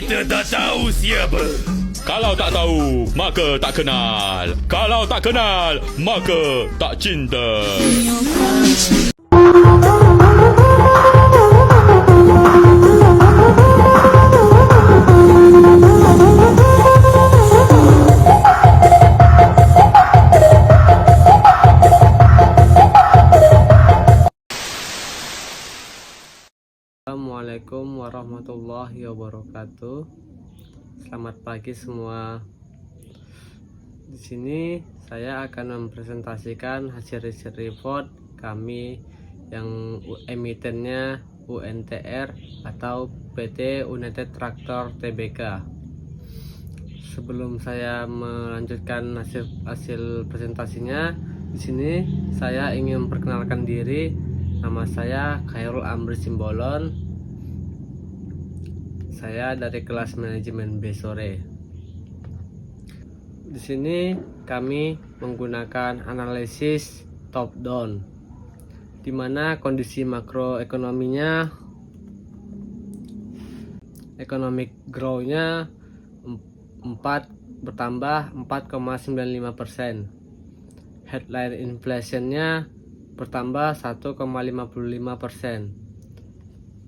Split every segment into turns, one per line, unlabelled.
Kita tak tahu siapa.
Kalau tak tahu, maka tak kenal. Kalau tak kenal, maka tak cinta.
Assalamualaikum warahmatullahi wabarakatuh. Selamat pagi semua. Di sini saya akan mempresentasikan hasil riset report kami yang emitennya UNTR atau PT United Tractor Tbk. Sebelum saya melanjutkan hasil presentasinya, di sini saya ingin memperkenalkan diri. Nama saya Khairul Amri Simbolon. Saya dari kelas manajemen B sore. Di sini kami menggunakan analisis top down, di mana kondisi makroekonominya, economic growth-nya 4 bertambah 4,95%. Headline inflation-nya bertambah 1,55%.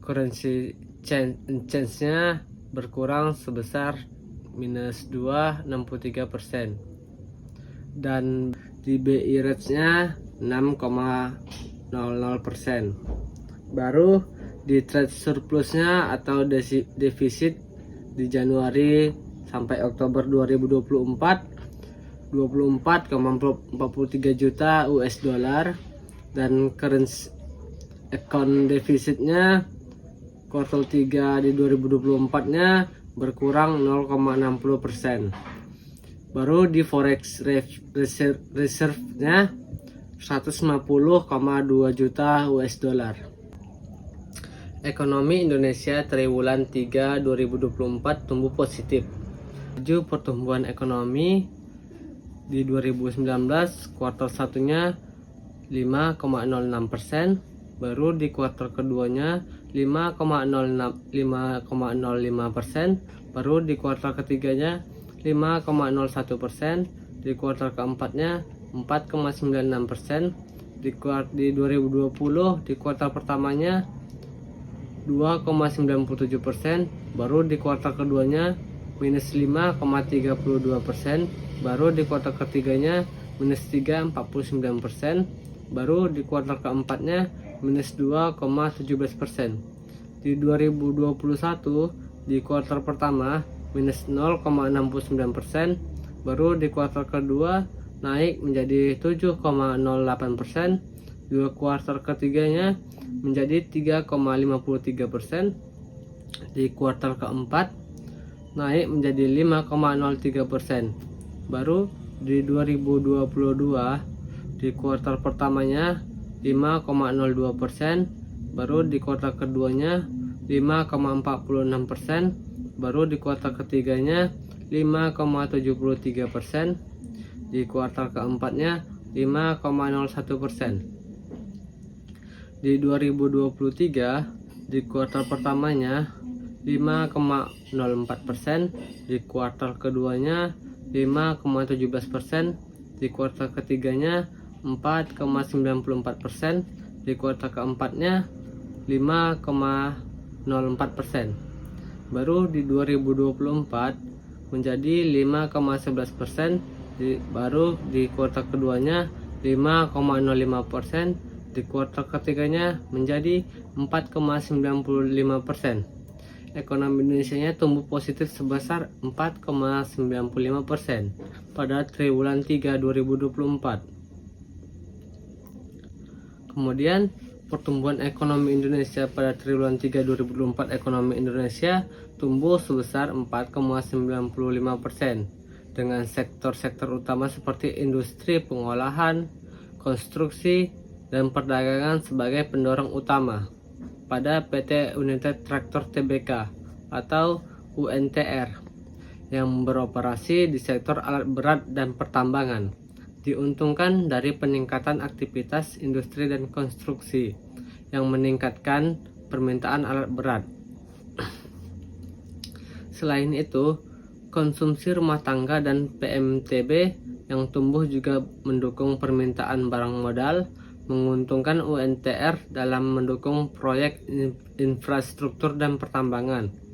Currency change-nya berkurang sebesar minus 2,63%. Dan di BI rate-nya 6,00%. Baru di trade surplus-nya atau defisit di Januari sampai Oktober 2024 24,43 juta US dollar, dan current account defisitnya kuartal 3 di 2024 nya berkurang 0,60%. Baru di forex reserve nya 150,2 juta US dollar. Ekonomi Indonesia triwulan 3 2024 tumbuh positif. Laju pertumbuhan ekonomi di 2019 kuartal 1-nya 5,06%, baru di kuartal keduanya 5,05%, baru di kuartal ketiganya 5,01%, di kuartal keempatnya 4,96%, di 2020 di kuartal pertamanya 2,97%, baru di kuartal keduanya minus 5,32%, baru di kuartal ketiganya minus 3,49%, baru di kuartal keempatnya minus 2,17%. Di 2021 di kuartal pertama minus 0,69%, baru di kuartal kedua naik menjadi 7,08%, di kuartal ketiganya menjadi 3,53%, di kuartal keempat naik menjadi 5,03%. Baru di 2022 di kuartal pertamanya 5,02%, baru di kuartal keduanya 5,46%, baru di kuartal ketiganya 5,73%, di kuartal keempatnya 5,01%. Di 2023 di kuartal pertamanya 5,04%, di kuartal keduanya 5,17%, di kuartal ketiganya 4,94%, di kuartal keempatnya 5,04%. Baru di 2024 menjadi 5,11%, baru di kuartal keduanya 5,05%, di kuartal ketiganya menjadi 4,95%. Ekonomi Indonesia tumbuh positif sebesar 4,95% pada triwulan 3 2024. Kemudian pertumbuhan ekonomi Indonesia pada triwulan 3 2024, ekonomi Indonesia tumbuh sebesar 4,95% dengan sektor-sektor utama seperti industri, pengolahan, konstruksi, dan perdagangan sebagai pendorong utama. Pada PT United Tractor Tbk atau UNTR yang beroperasi di sektor alat berat dan pertambangan, diuntungkan dari peningkatan aktivitas industri dan konstruksi yang meningkatkan permintaan alat berat. Selain itu, konsumsi rumah tangga dan PMTB yang tumbuh juga mendukung permintaan barang modal, menguntungkan UNTR dalam mendukung proyek infrastruktur dan pertambangan.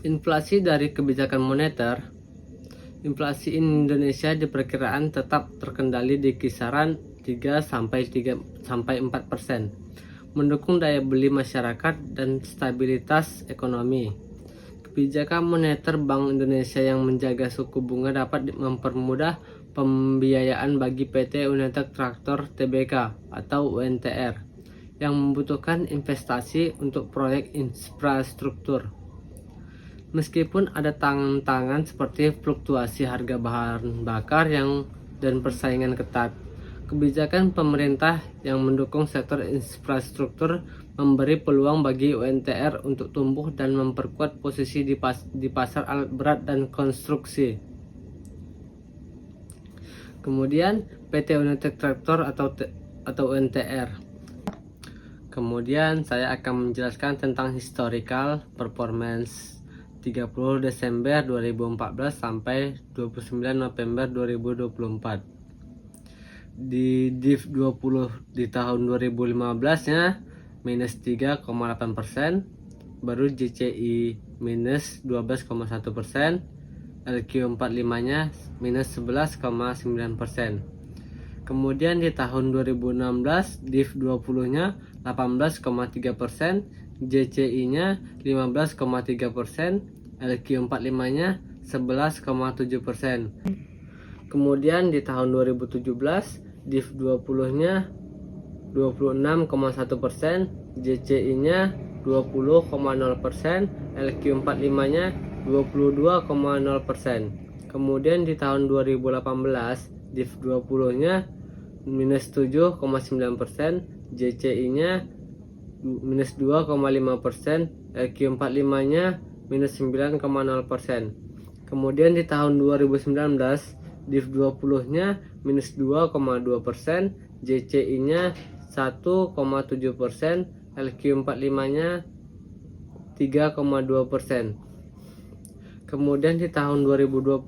Inflasi dari kebijakan moneter. Inflasi Indonesia diperkirakan tetap terkendali di kisaran 3-4%, mendukung daya beli masyarakat dan stabilitas ekonomi. Kebijakan moneter Bank Indonesia yang menjaga suku bunga dapat mempermudah pembiayaan bagi PT United Tractor Tbk atau UNTR yang membutuhkan investasi untuk proyek infrastruktur. Meskipun ada tantangan seperti fluktuasi harga bahan bakar dan persaingan ketat, kebijakan pemerintah yang mendukung sektor infrastruktur memberi peluang bagi UNTR untuk tumbuh dan memperkuat posisi di pasar alat berat dan konstruksi. Kemudian PT United Tractor atau UNTR. Kemudian saya akan menjelaskan tentang historical performance 30 Desember 2014 sampai 29 November 2024. Di DIV 20 di tahun 2015 nya minus 3,8%, baru JCI minus 12,1%, LQ45 nya minus 11,9%. Kemudian di tahun 2016 DIV 20 nya 18,3%, JCI nya 15,3%, LQ45 nya 11,7%. Kemudian di tahun 2017 DIV 20 nya 26,1%, JCI nya 20,0%, LQ45 nya 22,0%. Kemudian di tahun 2018 DIV 20 nya minus 7,9%, JCI nya minus 2,5%, LQ45 nya minus 9,0%. Kemudian di tahun 2019 DIV 20 nya minus 2,2%, JCI nya 1,7%, LQ45 nya 3,2%. Kemudian di tahun 2020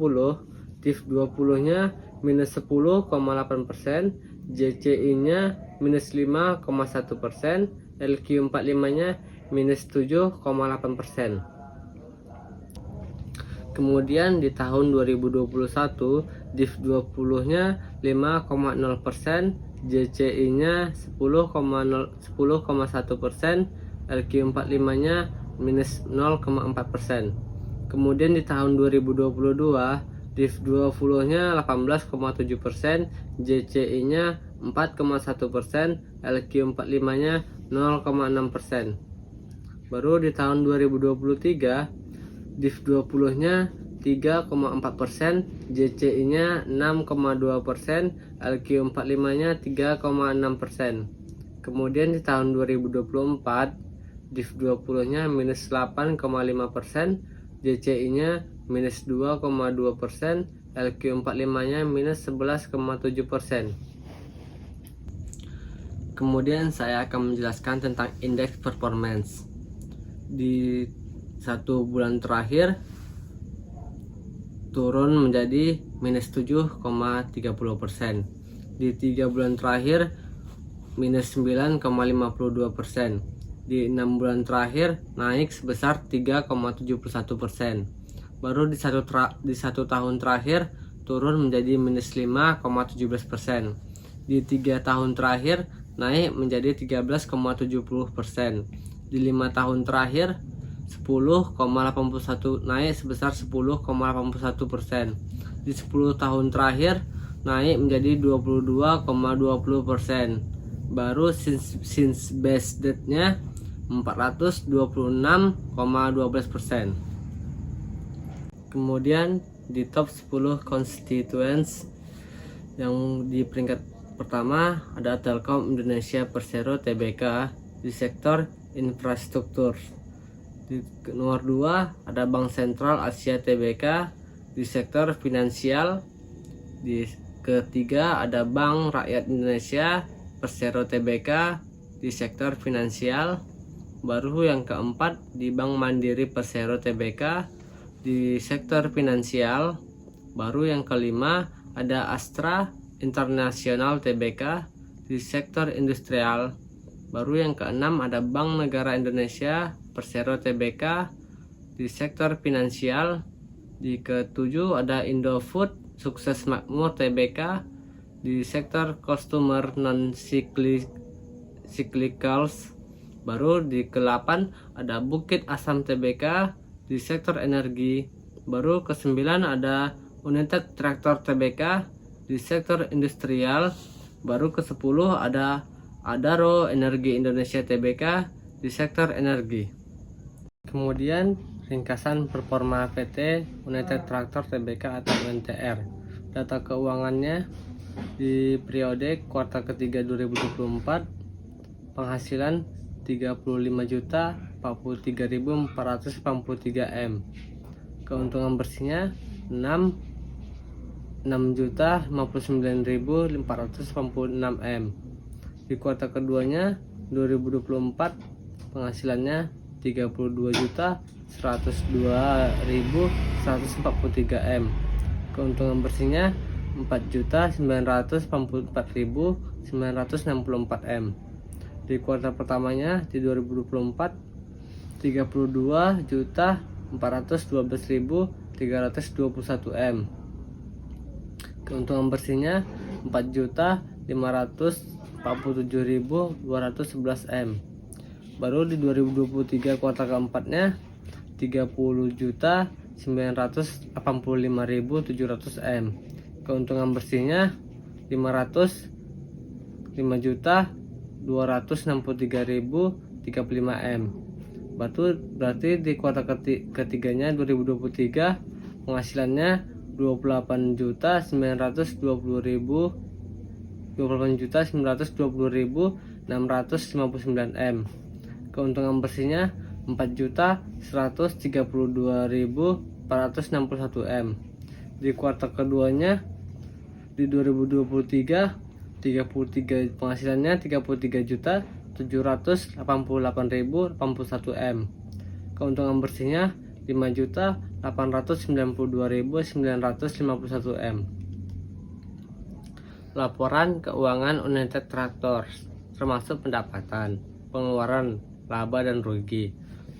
DIV 20 nya minus 10,8%, JCI nya minus 5,1%, LQ45 nya minus 7,8%. Kemudian di tahun 2021 DIV 20 nya 5,0%, JCI nya 10,1%, LQ45 nya minus 0,4%. Kemudian di tahun 2022 DIV 20 nya 18,7%, JCI nya 4,1%, LQ45 nya 0,6%. Baru di tahun 2023 DIV 20 nya 3,4%, JCI nya 6,2%, LQ45 nya 3,6%. Kemudian di tahun 2024 DIV 20 nya minus 8,5%, JCI nya minus 2,2%, LQ45 nya minus 11,7%. Kemudian saya akan menjelaskan tentang indeks performance. Di 1 bulan terakhir turun menjadi minus 7,30%. Di 3 bulan terakhir minus 9,52%. Di 6 bulan terakhir naik sebesar 3,71%. Baru di satu tahun terakhir turun menjadi minus 5,17%. Di 3 tahun terakhir naik menjadi 13,70%. Di 5 tahun terakhir 10,81 naik sebesar 10,81%. Di 10 tahun terakhir naik menjadi 22,20%. Baru since base date-nya 426,12%. Kemudian di top 10 constituents yang di peringkat pertama ada Telkom Indonesia Persero Tbk di sektor infrastruktur. Di nomor 2 ada Bank Sentral Asia Tbk di sektor finansial. Di ketiga ada Bank Rakyat Indonesia Persero Tbk di sektor finansial. Baru yang keempat di Bank Mandiri Persero Tbk di sektor finansial. Baru yang kelima ada Astra Internasional Tbk di sektor industrial. Baru yang keenam ada Bank Negara Indonesia Persero Tbk di sektor finansial. Di ketujuh ada Indofood Sukses Makmur Tbk di sektor consumer non cyclicals. Baru di ke-8 ada Bukit Asam Tbk di sektor energi. Baru ke-9 ada United Tractor Tbk di sektor industrial. Baru ke-10 ada Adaro Energi Indonesia Tbk di sektor energi. Kemudian ringkasan performa PT United Tractor Tbk atau UNTR. Data keuangannya di periode kuartal ketiga 2024 penghasilan 35.043.483 M. Keuntungan bersihnya 6.059.486 M. Di kuartal keduanya 2024 penghasilannya 32.102.143 M. Keuntungan bersihnya 4.984.964 M. Di kuartal pertamanya di 2024 32.412.321 M. Keuntungan bersihnya 4.547.211 M. Baru di 2023 kuartal keempatnya 30.985.700 M. Keuntungan bersihnya 505.263.035 M. Berarti di kuartal ketiganya 2023 penghasilannya 28.920.659 M. Keuntungan bersihnya 4.132.461 M. Di kuartal keduanya di 2023 penghasilannya 33.788.081 M. Keuntungan bersihnya 5.892.951 M. Laporan keuangan United Tractor termasuk pendapatan, pengeluaran, laba dan rugi.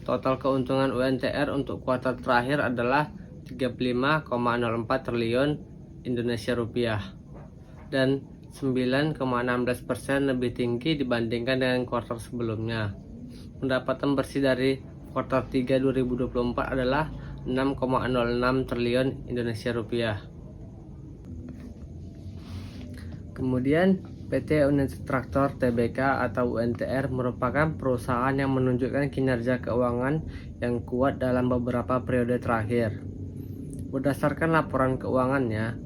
Total keuntungan UNTR untuk kuartal terakhir adalah 35,04 triliun Indonesia rupiah dan 9,16% lebih tinggi dibandingkan dengan kuartal sebelumnya. Pendapatan bersih dari kuartal 3 2024 adalah 6,06 triliun Indonesia rupiah. Kemudian PT United Tractor Tbk atau UNTR merupakan perusahaan yang menunjukkan kinerja keuangan yang kuat dalam beberapa periode terakhir. Berdasarkan laporan keuangannya,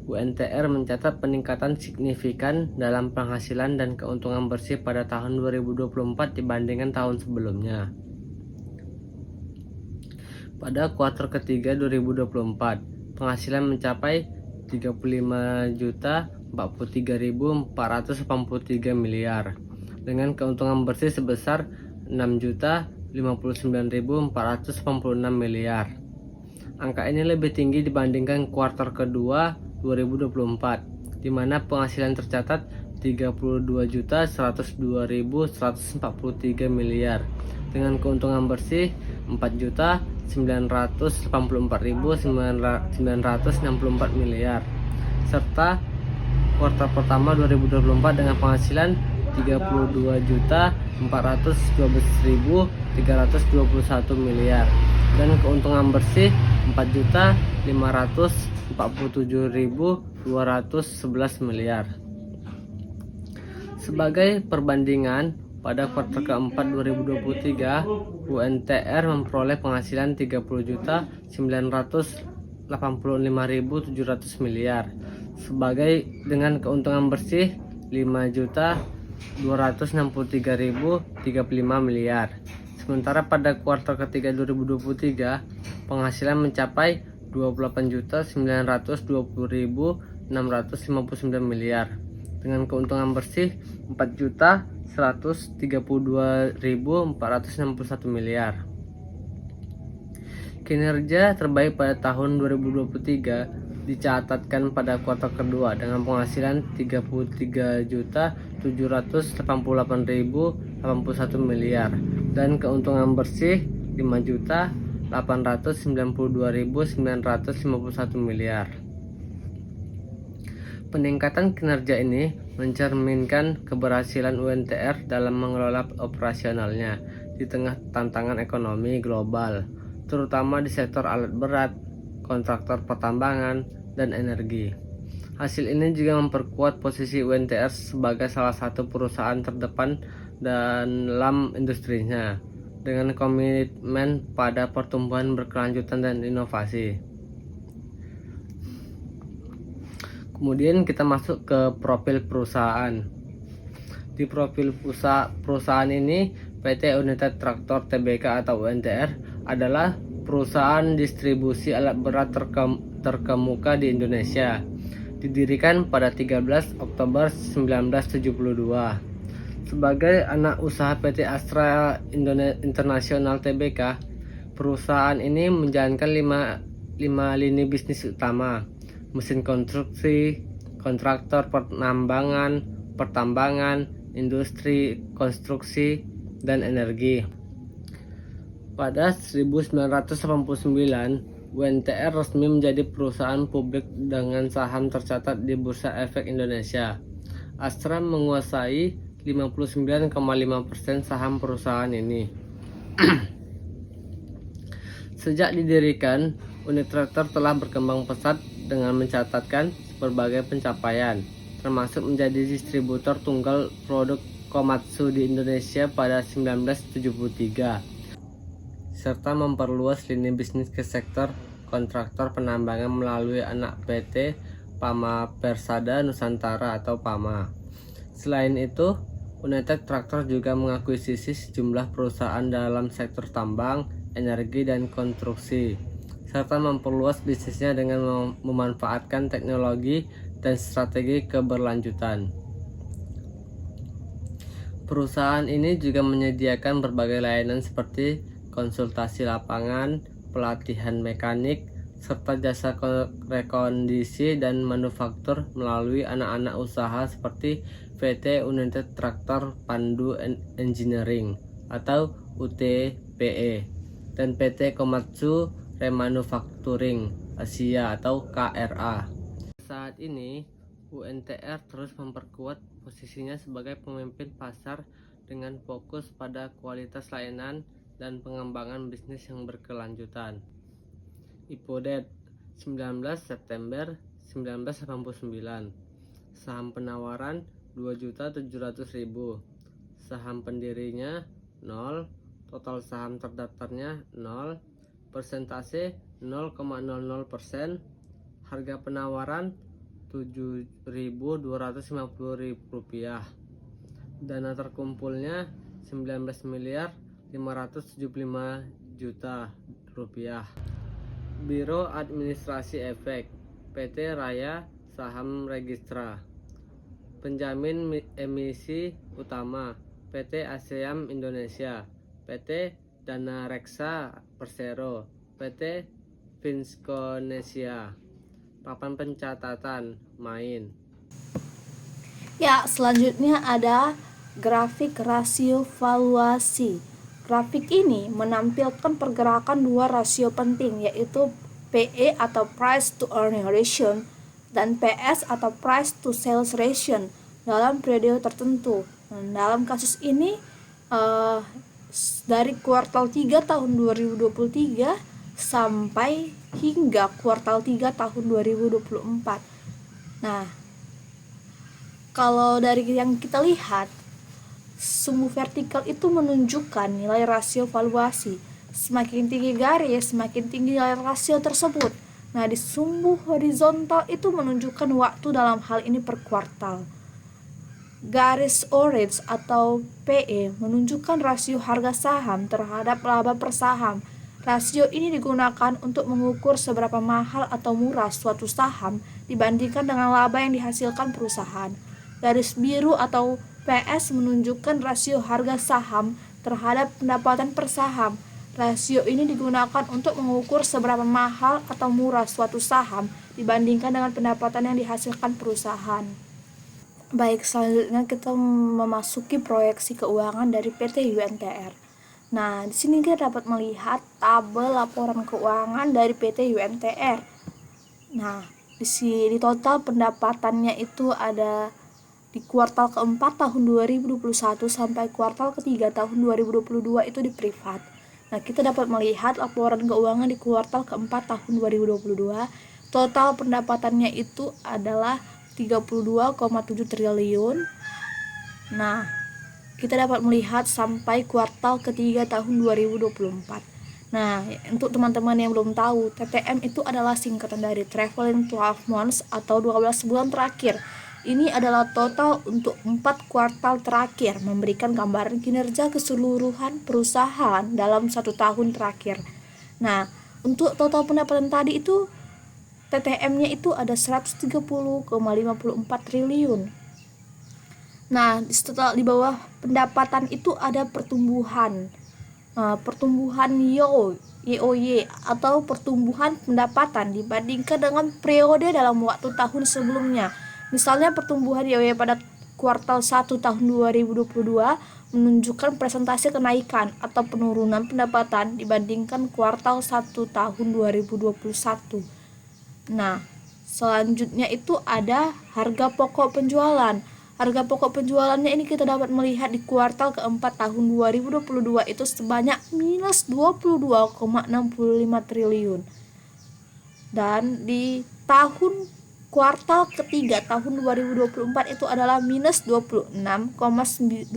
UNTR mencatat peningkatan signifikan dalam penghasilan dan keuntungan bersih pada tahun 2024 dibandingkan tahun sebelumnya. Pada kuartal ketiga 2024, penghasilan mencapai 35.043.483 miliar dengan keuntungan bersih sebesar 6.059.486 miliar. Angka ini lebih tinggi dibandingkan kuartal kedua 2024, di mana penghasilan tercatat 32.102.143 miliar dengan keuntungan bersih 4.984.964 miliar, serta kuartal pertama 2024 dengan penghasilan 32.412.321 miliar dan keuntungan bersih 4.547.211 miliar. Sebagai perbandingan, pada kuartal keempat 2023, UNTR memperoleh penghasilan 30.985.700 miliar, dengan keuntungan bersih 5.263.035 miliar. Sementara pada kuartal ketiga 2023, penghasilan mencapai 28.920.659 miliar dengan keuntungan bersih 4.183.035 132.461 miliar. Kinerja terbaik pada tahun 2023 dicatatkan pada kuartal kedua dengan penghasilan 33.788.081 miliar dan keuntungan bersih 5.892.951 miliar. Peningkatan kinerja ini mencerminkan keberhasilan UNTR dalam mengelola operasionalnya di tengah tantangan ekonomi global, terutama di sektor alat berat, kontraktor pertambangan, dan energi. Hasil ini juga memperkuat posisi UNTR sebagai salah satu perusahaan terdepan dalam industrinya, dengan komitmen pada pertumbuhan berkelanjutan dan inovasi. Kemudian kita masuk ke profil perusahaan. Di profil perusahaan ini, PT United Tractor Tbk atau UNTR adalah perusahaan distribusi alat berat terkemuka di Indonesia. Didirikan pada 13 Oktober 1972. Sebagai anak usaha PT Astra International Tbk, perusahaan ini menjalankan lima lini bisnis utama: mesin konstruksi, kontraktor pertambangan, industri konstruksi, dan energi. Pada 1989, UNTR resmi menjadi perusahaan publik dengan saham tercatat di Bursa Efek Indonesia. Astra menguasai 59,5% saham perusahaan ini. Sejak didirikan, unit traktor telah berkembang pesat dengan mencatatkan berbagai pencapaian, termasuk menjadi distributor tunggal produk Komatsu di Indonesia pada 1973. Serta memperluas lini bisnis ke sektor kontraktor penambangan melalui anak PT Pama Persada Nusantara atau PAMA. Selain itu, United Tractor juga mengakuisisi sejumlah perusahaan dalam sektor tambang, energi, dan konstruksi, serta memperluas bisnisnya dengan memanfaatkan teknologi dan strategi keberlanjutan. Perusahaan ini juga menyediakan berbagai layanan seperti konsultasi lapangan, pelatihan mekanik, serta jasa rekondisi dan manufaktur melalui anak-anak usaha seperti PT United Tractor Pandu Engineering atau UTPE dan PT Komatsu Remanufacturing Asia atau KRA. Saat ini, UNTR terus memperkuat posisinya sebagai pemimpin pasar dengan fokus pada kualitas layanan dan pengembangan bisnis yang berkelanjutan. IPODET 19 September 1989. Saham penawaran 2.700.000. Saham pendirinya 0, total saham terdaftarnya 0, persentase 0,00%, harga penawaran Rp7.250.000. Dana terkumpulnya 19.575.000.000 rupiah. Biro Administrasi Efek PT Raya Saham Registra. Penjamin emisi utama PT ASEAN Indonesia, PT Dana Reksa Persero, PT Vinskonesia. Papan pencatatan main.
Ya, selanjutnya ada grafik rasio valuasi. Grafik ini menampilkan pergerakan dua rasio penting, yaitu PE atau Price to Earning Ratio dan PS atau Price to Sales Ratio dalam periode tertentu. Dalam kasus ini dari kuartal 3 tahun 2023 sampai hingga kuartal 3 tahun 2024. Nah, kalau dari yang kita lihat, sumbu vertikal itu menunjukkan nilai rasio valuasi. Semakin tinggi garis, semakin tinggi nilai rasio tersebut. Nah, di sumbu horizontal itu menunjukkan waktu dalam hal ini per kuartal. Garis orange atau PE menunjukkan rasio harga saham terhadap laba per saham. Rasio ini digunakan untuk mengukur seberapa mahal atau murah suatu saham dibandingkan dengan laba yang dihasilkan perusahaan. Garis biru atau PS menunjukkan rasio harga saham terhadap pendapatan per saham. Rasio ini digunakan untuk mengukur seberapa mahal atau murah suatu saham dibandingkan dengan pendapatan yang dihasilkan perusahaan. Baik, selanjutnya kita memasuki proyeksi keuangan dari PT UNTR. Nah, di sini kita dapat melihat tabel laporan keuangan dari PT UNTR. Nah, di total pendapatannya itu ada di kuartal keempat tahun 2021 sampai kuartal ketiga tahun 2022 itu di privat. Nah, kita dapat melihat laporan keuangan di kuartal keempat tahun 2022. Total pendapatannya itu adalah 32,7 triliun. Nah, kita dapat melihat sampai kuartal ketiga tahun 2024. Nah, untuk teman-teman yang belum tahu, TTM itu adalah singkatan dari Trailing 12 Months atau 12 bulan terakhir. Ini adalah total untuk 4 kuartal terakhir, memberikan gambaran kinerja keseluruhan perusahaan dalam 1 tahun terakhir. Nah, untuk total pendapatan tadi itu TTM-nya itu ada 130,54 triliun. Nah, di bawah pendapatan itu ada pertumbuhan. Pertumbuhan YoY atau pertumbuhan pendapatan dibandingkan dengan periode dalam waktu tahun sebelumnya. Misalnya pertumbuhan YoY pada kuartal 1 tahun 2022 menunjukkan presentasi kenaikan atau penurunan pendapatan dibandingkan kuartal 1 tahun 2021. Nah, selanjutnya itu ada harga pokok penjualan. Harga pokok penjualannya ini kita dapat melihat di kuartal keempat tahun 2022 itu sebanyak minus 22,65 triliun. Dan di kuartal ketiga tahun 2024 itu adalah minus 26,29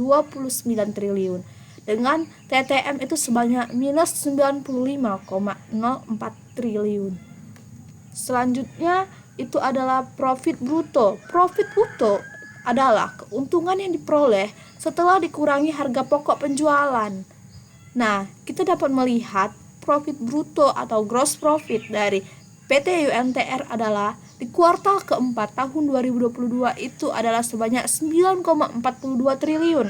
triliun. Dengan TTM itu sebanyak minus 95,04 triliun. Selanjutnya itu adalah profit bruto. Profit bruto adalah keuntungan yang diperoleh setelah dikurangi harga pokok penjualan. Nah, kita dapat melihat profit bruto atau gross profit dari PT UNTR adalah di kuartal keempat tahun 2022 itu adalah sebanyak 9,42 triliun.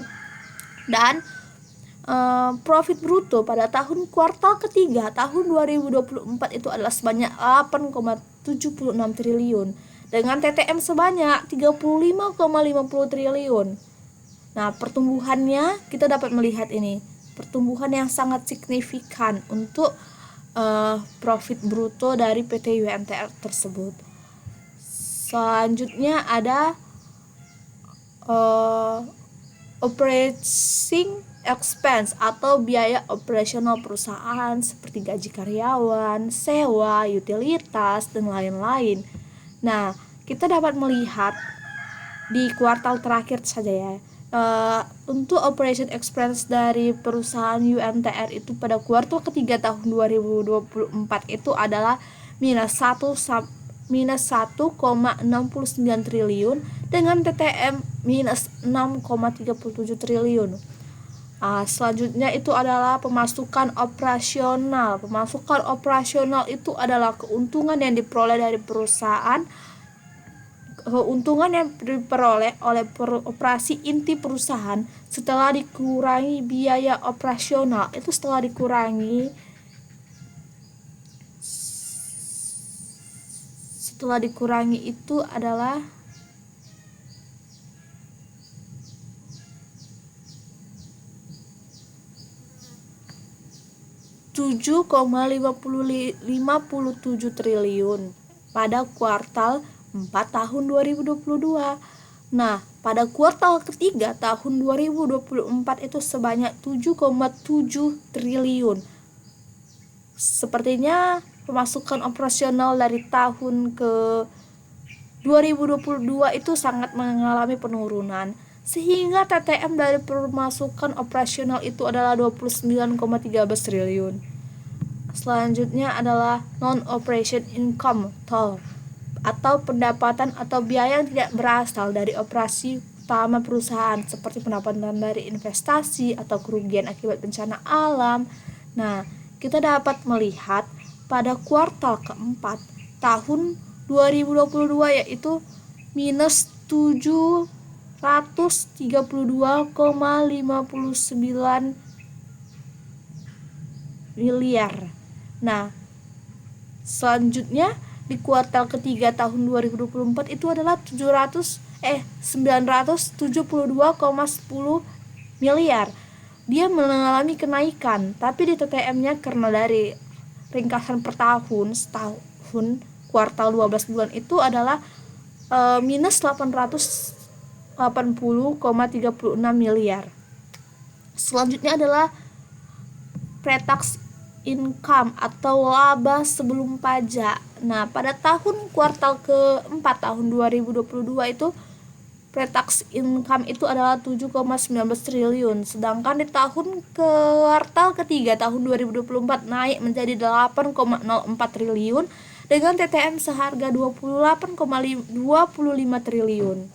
Dan profit bruto pada kuartal ketiga tahun 2024 itu adalah sebanyak 8,76 triliun dengan TTM sebanyak 35,50 triliun. Nah, pertumbuhannya kita dapat melihat ini, pertumbuhan yang sangat signifikan untuk profit bruto dari PT UNTR tersebut. Selanjutnya ada operating expense atau biaya operasional perusahaan seperti gaji karyawan, sewa, utilitas, dan lain-lain. Nah, kita dapat melihat di kuartal terakhir saja ya. Untuk operation expense dari perusahaan UNTR itu pada kuartal ketiga tahun 2024 itu adalah minus 1,69 triliun dengan TTM minus 6,37 triliun. Selanjutnya itu adalah pemasukan operasional. Pemasukan operasional itu adalah keuntungan yang diperoleh dari perusahaan, keuntungan yang diperoleh oleh operasi inti perusahaan setelah dikurangi biaya operasional. Itu setelah dikurangi itu adalah Rp7,57 triliun pada kuartal 4 tahun 2022. Nah, pada kuartal ketiga tahun 2024 itu sebanyak 7,7 triliun. Sepertinya pemasukan operasional dari tahun ke 2022 itu sangat mengalami penurunan, sehingga TTM dari pemasukan operasional itu adalah 29,13 triliun. Selanjutnya adalah non-operation income atau pendapatan atau biaya yang tidak berasal dari operasi utama perusahaan seperti pendapatan dari investasi atau kerugian akibat bencana alam. Nah, kita dapat melihat pada kuartal keempat tahun 2022 yaitu minus 7 miliar. Nah, selanjutnya di kuartal ketiga tahun 2024 itu adalah 972,10 miliar. Dia mengalami kenaikan, tapi di TTM-nya karena dari ringkasan per tahun setahun kuartal 12 bulan itu adalah minus 880,36 miliar. Selanjutnya adalah pre-tax income atau laba sebelum pajak. Nah, pada tahun kuartal keempat tahun 2022 itu pre-tax income itu adalah 7,19 triliun. Sedangkan di tahun kuartal ketiga tahun 2024 naik menjadi 8,04 triliun dengan TTM seharga 28,25 triliun.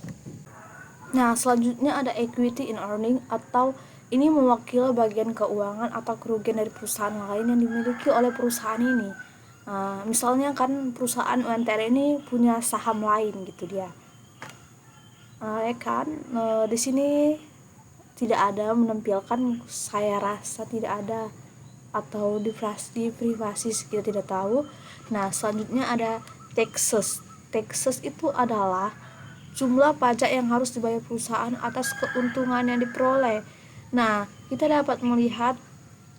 Nah, selanjutnya ada equity in earning atau ini mewakili bagian keuangan atau kerugian dari perusahaan lain yang dimiliki oleh perusahaan ini. Misalnya kan perusahaan UNTR ini punya saham lain gitu dia. Di sini tidak ada menampilkan, saya rasa tidak ada, atau di privasi kita tidak tahu. Nah, selanjutnya ada taxes. Taxes itu adalah jumlah pajak yang harus dibayar perusahaan atas keuntungan yang diperoleh. Nah, kita dapat melihat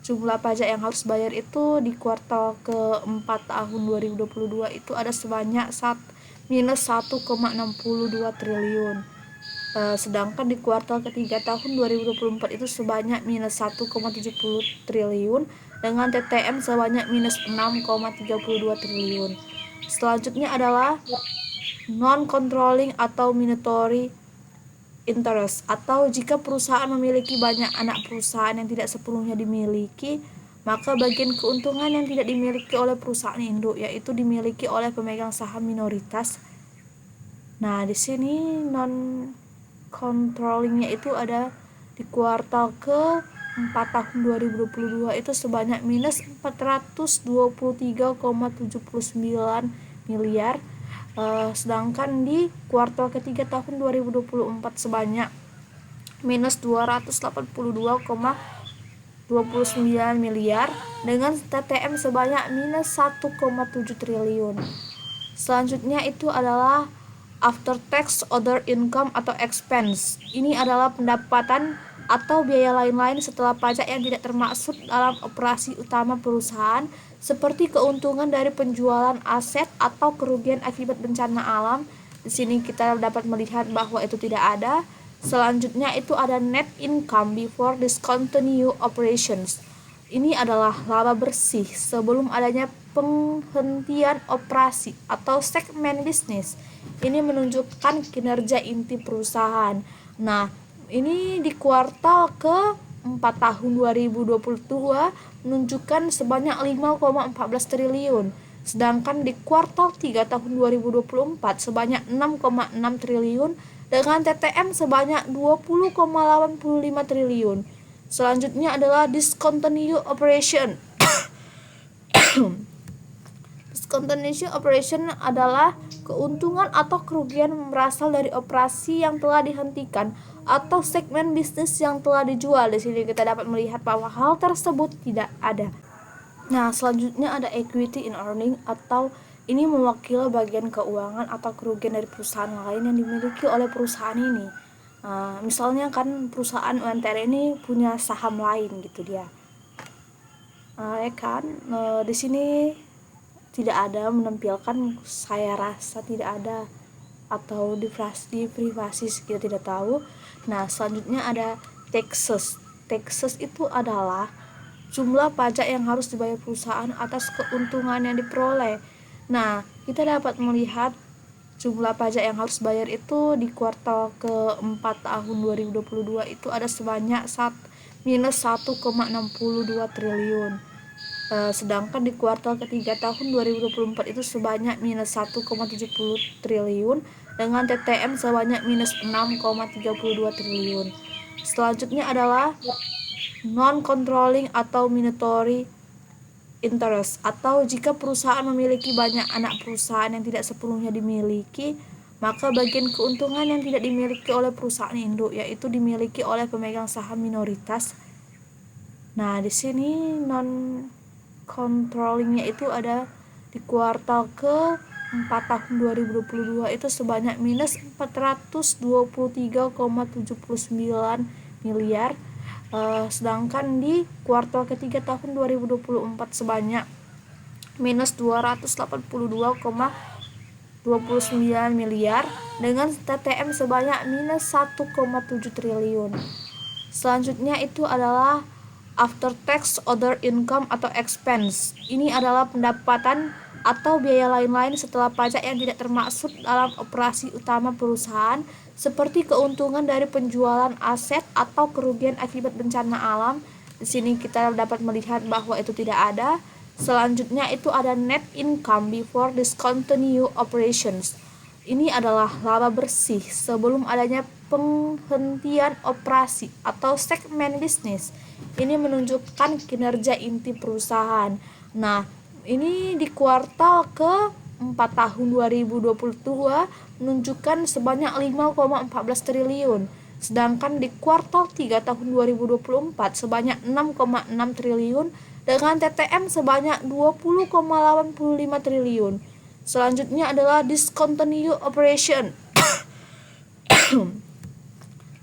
jumlah pajak yang harus bayar itu di kuartal keempat tahun 2022 itu ada sebanyak minus 1,62 triliun. Sedangkan di kuartal ketiga tahun 2024 itu sebanyak minus 1,70 triliun dengan TTM sebanyak minus 6,32 triliun. Selanjutnya adalah non-controlling atau minority interest, atau jika perusahaan memiliki banyak anak perusahaan yang tidak sepenuhnya dimiliki, maka bagian keuntungan yang tidak dimiliki oleh perusahaan induk yaitu dimiliki oleh pemegang saham minoritas. Nah, di sini non controllingnya itu ada di kuartal ke-4 tahun 2022 itu sebanyak minus 423,79 miliar. Sedangkan di kuartal ketiga tahun 2024 sebanyak minus 282,29 miliar dengan TTM sebanyak minus 1,7 triliun. Selanjutnya itu adalah after tax other income atau expense. Ini adalah pendapatan atau biaya lain-lain setelah pajak yang tidak termaksud dalam operasi utama perusahaan, seperti keuntungan dari penjualan aset atau kerugian akibat bencana alam. Di sini kita dapat melihat bahwa itu tidak ada. Selanjutnya itu ada net income before discontinued operations. Ini adalah laba bersih sebelum adanya penghentian operasi atau segmen bisnis. Ini menunjukkan kinerja inti perusahaan. Nah, ini di kuartal ke-4 tahun 2022 menunjukkan sebanyak 5,14 triliun. Sedangkan di kuartal 3 tahun 2024 sebanyak 6,6 triliun dengan TTM sebanyak 20,85 triliun. Selanjutnya adalah discontinued operation. Discontinued operation adalah keuntungan atau kerugian berasal dari operasi yang telah dihentikan atau segmen bisnis yang telah dijual. Di sini kita dapat melihat bahwa hal tersebut tidak ada. Nah, selanjutnya ada equity in earning atau ini mewakili bagian keuangan atau kerugian dari perusahaan lain yang dimiliki oleh perusahaan ini. Misalnya kan perusahaan UNTR ini punya saham lain gitu dia. Di sini tidak ada menampilkan, saya rasa tidak ada, atau di privasi kita tidak tahu. Nah, selanjutnya ada taxes. Taxes itu adalah jumlah pajak yang harus dibayar perusahaan atas keuntungan yang diperoleh. Nah, kita dapat melihat jumlah pajak yang harus bayar itu di kuartal ke-4 tahun 2022 itu ada sebanyak minus 1,62 triliun. Sedangkan di kuartal ketiga tahun 2024 itu sebanyak minus 1,70 triliun dengan TTM sebanyak minus 6,32 triliun. Selanjutnya adalah non-controlling atau minority interest, atau jika perusahaan memiliki banyak anak perusahaan yang tidak sepenuhnya dimiliki, maka bagian keuntungan yang tidak dimiliki oleh perusahaan induk yaitu dimiliki oleh pemegang saham minoritas. Nah, di sini non controllingnya itu ada di kuartal ke-4 tahun 2022 itu sebanyak minus 423,79 miliar. Sedangkan di kuartal ketiga tahun 2024 sebanyak minus 282,29 miliar dengan TTM sebanyak minus 1,7 triliun. Selanjutnya itu adalah after tax other income atau expense. Ini adalah pendapatan atau biaya lain-lain setelah pajak yang tidak termaksud dalam operasi utama perusahaan seperti keuntungan dari penjualan aset atau kerugian akibat bencana alam. Di sini kita dapat melihat bahwa itu tidak ada. Selanjutnya itu ada net income before discontinued operations. Ini adalah laba bersih sebelum adanya penghentian operasi atau segmen bisnis. Ini menunjukkan kinerja inti perusahaan. Nah, ini di kuartal ke-4 tahun 2022 menunjukkan sebanyak 5,14 triliun. Sedangkan di kuartal 3 tahun 2024 sebanyak 6,6 triliun dengan TTM sebanyak 20,85 triliun. Selanjutnya adalah discontinued operation.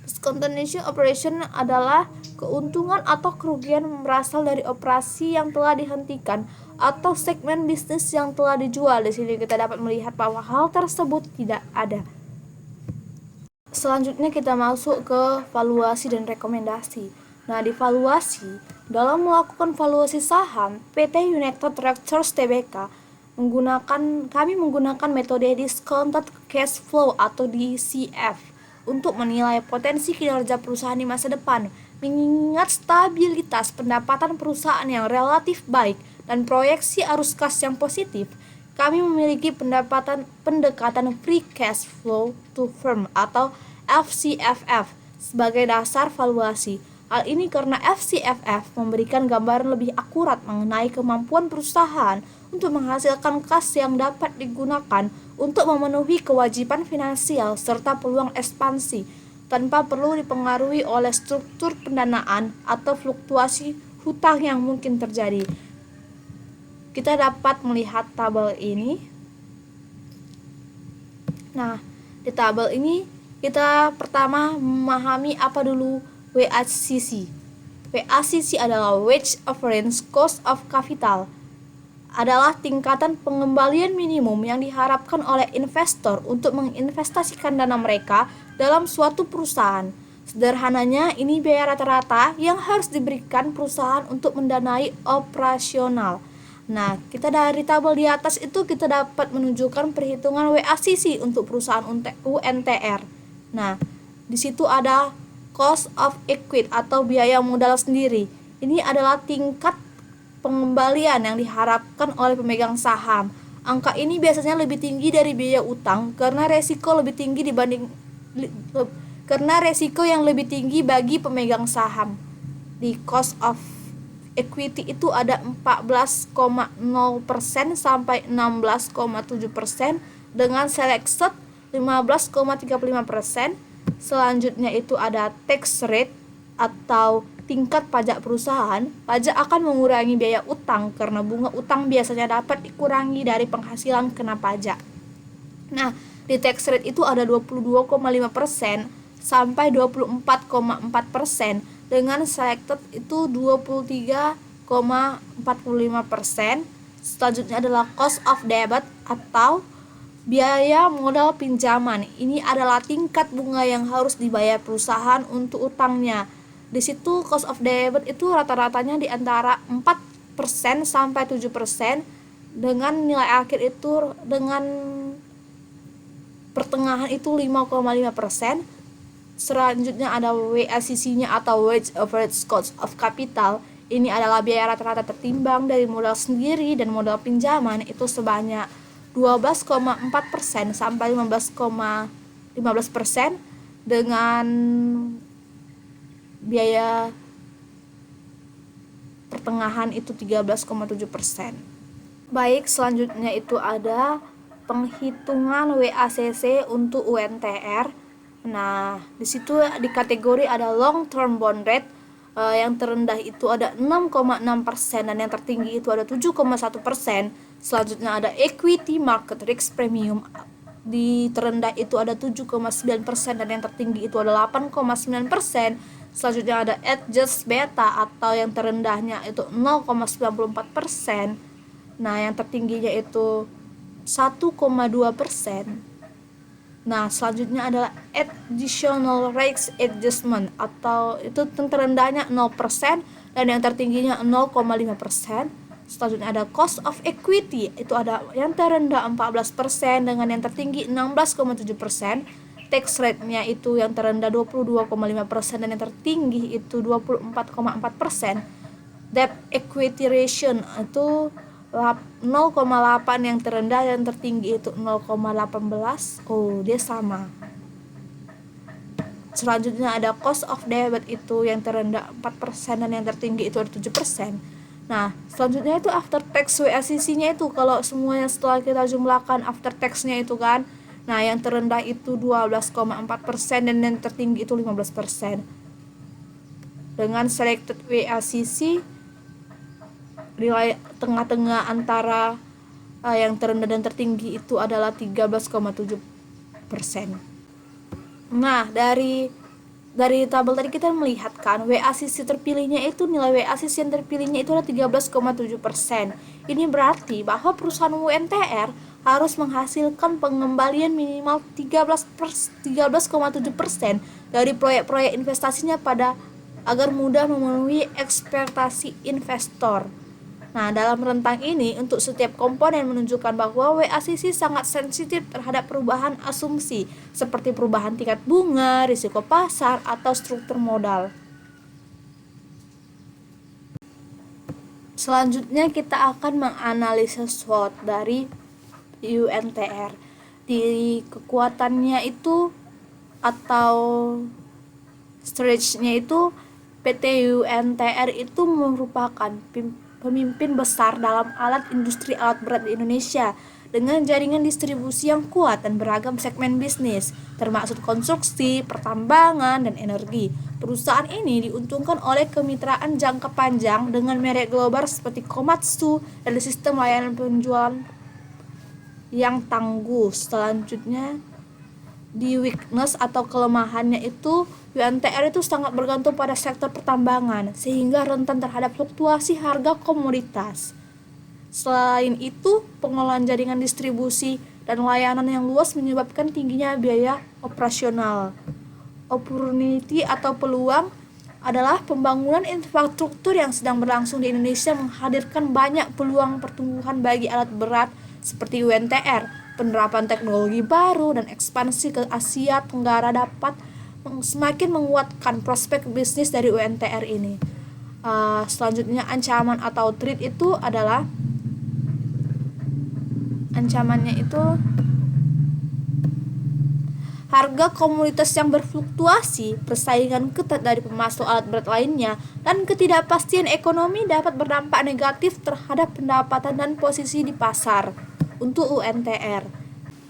Discontinued operation adalah keuntungan atau kerugian berasal dari operasi yang telah dihentikan atau segmen bisnis yang telah dijual. Di sini kita dapat melihat bahwa hal tersebut tidak ada. Selanjutnya kita masuk ke valuasi dan rekomendasi. Nah, di valuasi, dalam melakukan valuasi saham, PT United Tractors Tbk kami menggunakan metode discounted cash flow atau DCF untuk menilai potensi kinerja perusahaan di masa depan. Mengingat stabilitas pendapatan perusahaan yang relatif baik dan proyeksi arus kas yang positif, kami memiliki pendekatan free cash flow to firm atau FCFF sebagai dasar valuasi. Hal ini karena FCFF memberikan gambaran lebih akurat mengenai kemampuan perusahaan untuk menghasilkan kas yang dapat digunakan untuk memenuhi kewajiban finansial serta peluang ekspansi tanpa perlu dipengaruhi oleh struktur pendanaan atau fluktuasi hutang yang mungkin terjadi. Kita dapat melihat tabel ini. Nah, di tabel ini kita pertama memahami apa dulu WACC. WACC adalah Weighted Average Cost of Capital, adalah tingkatan pengembalian minimum yang diharapkan oleh investor untuk menginvestasikan dana mereka dalam suatu perusahaan. Sederhananya, ini biaya rata-rata yang harus diberikan perusahaan untuk mendanai operasional. Nah, kita dari tabel di atas itu kita dapat menunjukkan perhitungan WACC untuk perusahaan UNTR. Nah, di situ ada cost of equity atau biaya modal sendiri. Ini adalah tingkat pengembalian yang diharapkan oleh pemegang saham. Angka ini biasanya lebih tinggi dari biaya utang karena resiko yang lebih tinggi bagi pemegang saham. Di cost of equity itu ada 14,0% sampai 16,7% dengan selected 15,35%. Selanjutnya itu ada tax rate atau tingkat pajak perusahaan. Pajak akan mengurangi biaya utang karena bunga utang biasanya dapat dikurangi dari penghasilan kena pajak. Nah, di tax rate itu ada 22,5% sampai 24,4% dengan selected itu 23,45%. Selanjutnya adalah cost of debt atau biaya modal pinjaman. Ini adalah tingkat bunga yang harus dibayar perusahaan untuk utangnya. Di situ cost of debt itu rata-ratanya di antara 4% sampai 7% dengan nilai akhir itu dengan pertengahan itu 5,5%. Selanjutnya ada WACC-nya atau Weighted Average Cost of Capital. Ini adalah biaya rata-rata tertimbang dari modal sendiri dan modal pinjaman itu sebanyak 12,4% sampai 15% dengan biaya pertengahan itu 13,7%. Baik, selanjutnya itu ada penghitungan WACC untuk UNTR. Nah, di situ di kategori ada long term bond rate, yang terendah itu ada 6,6% dan yang tertinggi itu ada 7,1%. Selanjutnya ada equity market risk premium, di terendah itu ada 7,9% dan yang tertinggi itu ada 8,9%. Selanjutnya ada adjust beta atau yang terendahnya itu 0,94%. Nah, yang tertingginya itu 1,2%. Nah, selanjutnya adalah additional risk adjustment atau itu yang terendahnya 0% dan yang tertingginya 0,5%. Selanjutnya ada cost of equity, itu ada yang terendah 14% dengan yang tertinggi 16,7%. Tax rate-nya itu yang terendah 22,5% dan yang tertinggi itu 24,4%. Debt equity ratio itu 0,8 yang terendah, yang tertinggi itu 0,18. Oh, dia sama. Selanjutnya ada cost of debt, itu yang terendah 4% dan yang tertinggi itu ada 7%. Nah, selanjutnya itu after tax WACC-nya itu kalau semuanya setelah kita jumlahkan after tax-nya itu kan. Nah, yang terendah itu 12,4% dan yang tertinggi itu 15%. Dengan selected WACC nilai tengah-tengah antara yang terendah dan tertinggi itu adalah 13,7%. Nah, dari tabel tadi kita melihat kan WACC terpilihnya itu, nilai WACC yang terpilihnya itu adalah 13,7%. Ini berarti bahwa perusahaan UNTR harus menghasilkan pengembalian minimal 13,7% dari proyek-proyek investasinya agar mudah memenuhi ekspektasi investor. Nah, dalam rentang ini untuk setiap komponen menunjukkan bahwa WACC sangat sensitif terhadap perubahan asumsi seperti perubahan tingkat bunga, risiko pasar, atau struktur modal. Selanjutnya kita akan menganalisa SWOT dari UNTR. Di kekuatannya itu atau strength-nya itu PT UNTR itu merupakan pemimpin besar dalam industri alat berat di Indonesia dengan jaringan distribusi yang kuat dan beragam segmen bisnis, termasuk konstruksi, pertambangan, dan energi. Perusahaan ini diuntungkan oleh kemitraan jangka panjang dengan merek global seperti Komatsu dan sistem layanan penjualan yang tangguh. Selanjutnya, di weakness atau kelemahannya itu UNTR itu sangat bergantung pada sektor pertambangan sehingga rentan terhadap fluktuasi harga komoditas. Selain itu, pengelolaan jaringan distribusi dan layanan yang luas menyebabkan tingginya biaya operasional. Opportunity atau peluang adalah pembangunan infrastruktur yang sedang berlangsung di Indonesia menghadirkan banyak peluang pertumbuhan bagi alat berat seperti UNTR. Penerapan teknologi baru dan ekspansi ke Asia Tenggara dapat semakin menguatkan prospek bisnis dari UNTR ini. Selanjutnya ancaman atau threat itu adalah ancamannya itu harga komoditas yang berfluktuasi, persaingan ketat dari pemasok alat berat lainnya, dan ketidakpastian ekonomi dapat berdampak negatif terhadap pendapatan dan posisi di pasar untuk UNTR.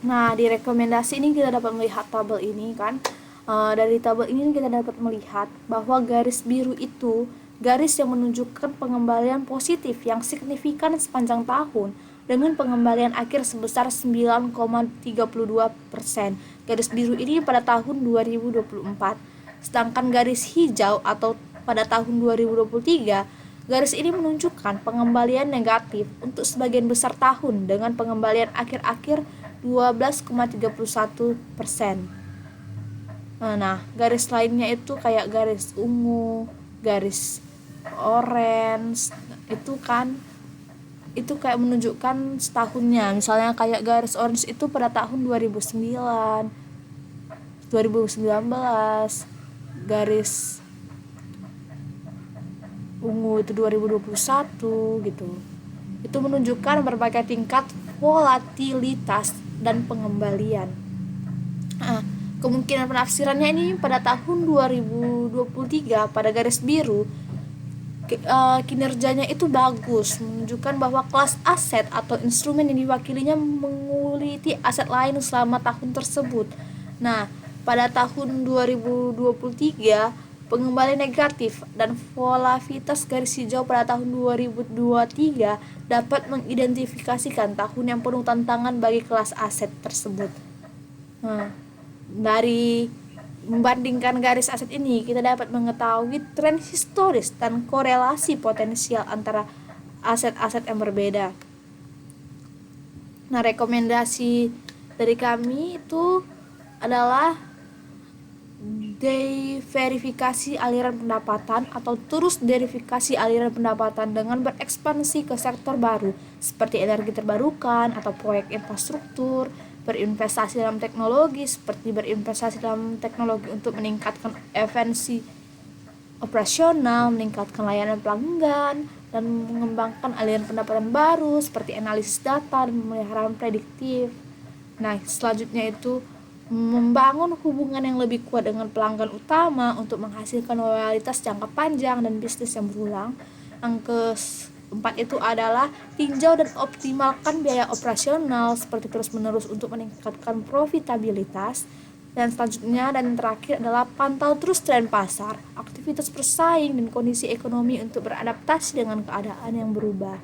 Nah, di rekomendasi ini kita dapat melihat tabel ini kan. Dari tabel ini kita dapat melihat bahwa garis biru itu garis yang menunjukkan pengembalian positif yang signifikan sepanjang tahun dengan pengembalian akhir sebesar 9,32%. Garis biru ini pada tahun 2024. Sedangkan garis hijau atau pada tahun 2023, garis ini menunjukkan pengembalian negatif untuk sebagian besar tahun dengan pengembalian akhir-akhir 12,31%. Nah, garis lainnya itu kayak garis ungu, garis orange, itu kayak menunjukkan setahunnya. Misalnya kayak garis orange itu pada tahun 2019, garis ungu itu 2021 gitu. Itu menunjukkan berbagai tingkat volatilitas dan pengembalian. Kemungkinan penafsirannya ini pada tahun 2023 pada garis biru kinerjanya itu bagus, menunjukkan bahwa kelas aset atau instrumen yang diwakilinya meneliti aset lain selama tahun tersebut. Nah, pada tahun 2023 pengembalian negatif dan volatilitas garis hijau pada tahun 2023 dapat mengidentifikasikan tahun yang penuh tantangan bagi kelas aset tersebut. Nah, dari membandingkan garis aset ini, kita dapat mengetahui tren historis dan korelasi potensial antara aset-aset yang berbeda. Nah, rekomendasi dari kami itu adalah diverifikasi aliran pendapatan atau terus verifikasi aliran pendapatan dengan berekspansi ke sektor baru seperti energi terbarukan atau proyek infrastruktur, berinvestasi dalam teknologi seperti berinvestasi dalam teknologi untuk meningkatkan efisiensi operasional, meningkatkan layanan pelanggan, dan mengembangkan aliran pendapatan baru seperti analisis data dan pemeliharaan prediktif. Nah, selanjutnya itu membangun hubungan yang lebih kuat dengan pelanggan utama untuk menghasilkan loyalitas jangka panjang dan bisnis yang berulang. Yang keempat itu adalah tinjau dan optimalkan biaya operasional seperti terus-menerus untuk meningkatkan profitabilitas. Dan selanjutnya dan terakhir adalah pantau terus tren pasar, aktivitas bersaing dan kondisi ekonomi untuk beradaptasi dengan keadaan yang berubah.